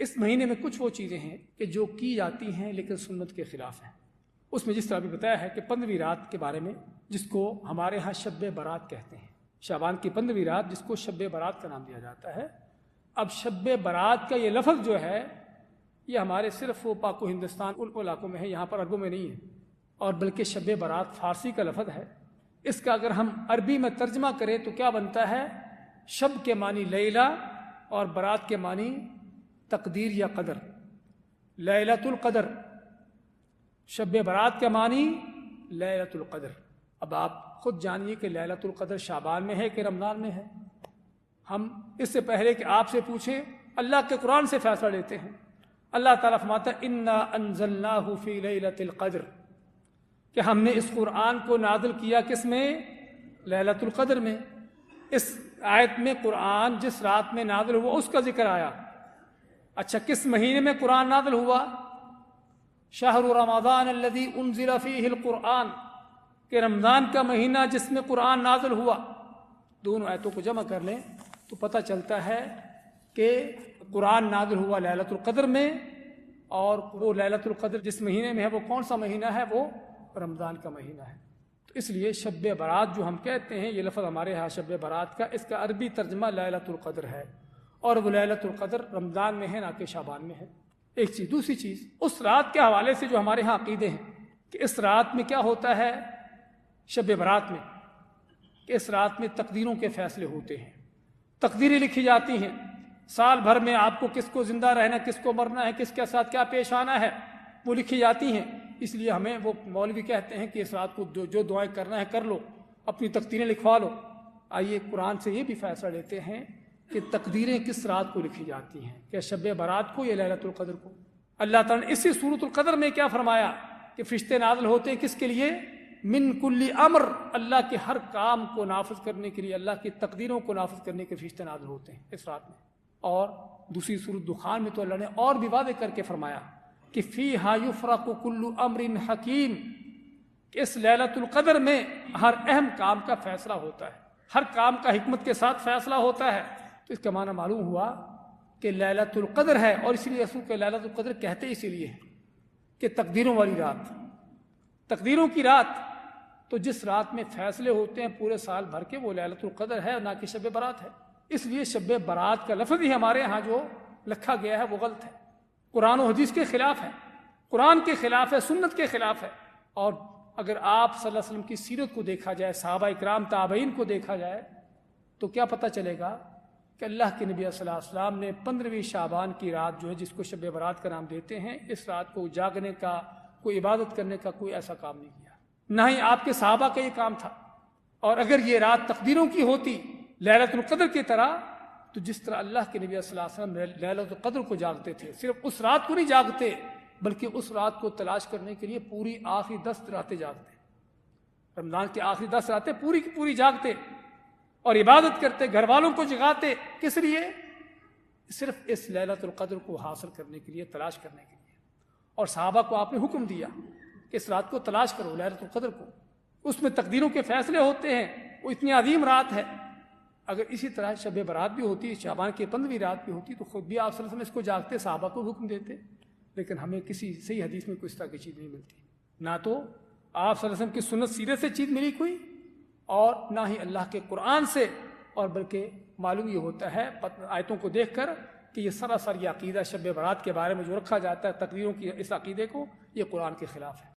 اس مہینے میں کچھ وہ چیزیں ہیں کہ جو کی جاتی ہیں لیکن سنت کے خلاف ہیں۔ اس میں جس طرح بھی بتایا ہے کہ 15ویں رات کے بارے میں، جس کو ہمارے ہاں شب برات کہتے ہیں، شعبان کی 15ویں رات جس کو شب برات کا نام دیا جاتا ہے۔ اب شب برات کا یہ لفظ جو ہے یہ ہمارے صرف وہ پاک و ہندوستان ان علاقوں میں ہے، یہاں پر عربوں میں نہیں ہے، اور بلکہ شب برات فارسی کا لفظ ہے۔ اس کا اگر ہم عربی میں ترجمہ کریں تو کیا بنتا ہے؟ شب کے معنی لیلہ اور برات کے معنی تقدیر یا قدر، لیلۃ القدر۔ شب برات کے معنی لیلۃ القدر۔ اب آپ خود جانیے کہ لیلۃ القدر شعبان میں ہے کہ رمضان میں ہے۔ ہم اس سے پہلے کہ آپ سے پوچھیں اللہ کے قرآن سے فیصلہ لیتے ہیں۔ اللہ تعالیٰ فرماتا ہے انا انزلناہ فی لیلۃ القدر، کہ ہم نے اس قرآن کو نازل کیا کس میں؟ لیلۃ القدر میں۔ اس آیت میں قرآن جس رات میں نازل ہوا اس کا ذکر آیا۔ اچھا، کس مہینے میں قرآن نازل ہوا؟ شہر رمضان الذی انزل فیہ القرآن، کہ رمضان کا مہینہ جس میں قرآن نازل ہوا۔ دونوں آیتوں کو جمع کر لیں تو پتہ چلتا ہے کہ قرآن نازل ہوا لیلۃ القدر میں، اور وہ لیلۃ القدر جس مہینے میں ہے وہ کون سا مہینہ ہے؟ وہ رمضان کا مہینہ ہے۔ تو اس لیے شب برات جو ہم کہتے ہیں، یہ لفظ ہمارے ہاں شب برات کا، اس کا عربی ترجمہ لیلۃ القدر ہے، اور وہ لیلۃ القدر رمضان میں ہے نہ کہ شعبان میں ہے۔ ایک چیز۔ دوسری چیز، اس رات کے حوالے سے جو ہمارے ہاں عقیدے ہیں کہ اس رات میں کیا ہوتا ہے شب برات میں، کہ اس رات میں تقدیروں کے فیصلے ہوتے ہیں، تقدیریں لکھی جاتی ہیں۔ سال بھر میں آپ کو کس کو زندہ رہنا، کس کو مرنا ہے، کس کے ساتھ کیا پیش آنا ہے، وہ لکھی جاتی ہیں۔ اس لیے ہمیں وہ مولوی کہتے ہیں کہ اس رات کو جو دعائیں کرنا ہے کر لو، اپنی تقدیریں لکھوا لو۔ آئیے قرآن سے یہ بھی فیصلہ لیتے ہیں کہ تقدیریں کس رات کو لکھی جاتی ہیں، کہ شب برات کو یا لیلۃ القدر کو۔ اللہ تعالیٰ نے اسی سورۃ القدر میں کیا فرمایا کہ فرشتے نازل ہوتے ہیں کس کے لیے؟ من کل امر، اللہ کے ہر کام کو نافذ کرنے کے لیے، اللہ کی تقدیروں کو نافذ کرنے کے فرشتے نازل ہوتے ہیں اس رات میں۔ اور دوسری سورۃ دخان میں تو اللہ نے اور بھی واضح کر کے فرمایا کہ فیہا یفرق کل امر حکیم، کہ اس لیلۃ القدر میں ہر اہم کام کا فیصلہ ہوتا ہے، ہر کام کا حکمت کے ساتھ فیصلہ ہوتا ہے۔ تو اس کا معنی معلوم ہوا کہ لیلۃ القدر ہے، اور اسی لیے رسول کے لیلۃ القدر کہتے اسی لیے ہیں کہ تقدیروں والی رات، تقدیروں کی رات۔ تو جس رات میں فیصلے ہوتے ہیں پورے سال بھر کے، وہ لیلۃ القدر ہے نہ کہ شب برات ہے۔ اس لیے شب برات کا لفظ ہی ہمارے ہاں جو لکھا گیا ہے وہ غلط ہے، قرآن و حدیث کے خلاف ہے، قرآن کے خلاف ہے، سنت کے خلاف ہے۔ اور اگر آپ صلی اللہ علیہ وسلم کی سیرت کو دیکھا جائے، صحابہ اکرام تابعین کو دیکھا جائے، تو کیا پتہ چلے گا کہ اللہ کے نبی صلی اللہ علیہ وسلم نے 15ویں شعبان کی رات جو ہے، جس کو شب برات کا نام دیتے ہیں، اس رات کو جاگنے کا، کوئی عبادت کرنے کا کوئی ایسا کام نہیں کیا، نہ ہی آپ کے صحابہ کا یہ کام تھا۔ اور اگر یہ رات تقدیروں کی ہوتی لیلۃ القدر کی طرح، تو جس طرح اللہ کے نبی صلی اللہ علیہ وسلم لیلۃ القدر کو جاگتے تھے، صرف اس رات کو نہیں جاگتے بلکہ اس رات کو تلاش کرنے کے لیے پوری آخری 10 راتیں جاگتے، رمضان کی آخری 10 راتیں پوری کی پوری جاگتے اور عبادت کرتے، گھر والوں کو جگاتے۔ کس لیے؟ صرف اس لیلۃ القدر کو حاصل کرنے کے لیے، تلاش کرنے کے لیے۔ اور صحابہ کو آپ نے حکم دیا کہ اس رات کو تلاش کرو، لیلۃ القدر کو، اس میں تقدیروں کے فیصلے ہوتے ہیں، وہ اتنی عظیم رات ہے۔ اگر اسی طرح شب برات بھی ہوتی، شعبان کی 15ویں رات بھی ہوتی، تو خود بھی آپ صلی اللہ علیہ وسلم اس کو جاگتے، صحابہ کو حکم دیتے۔ لیکن ہمیں کسی صحیح حدیث میں کوئی اس طرح کی چیز نہیں ملتی، نہ تو آپ صلی اللہ علیہ وسلم کی سنت سیرت سے چیز ملی کوئی، اور نہ ہی اللہ کے قرآن سے۔ اور بلکہ معلوم یہ ہوتا ہے آیتوں کو دیکھ کر کہ یہ سراسر یہ عقیدہ شب برات کے بارے میں جو رکھا جاتا ہے، تقدیروں کی اس عقیدے کو، یہ قرآن کے خلاف ہے۔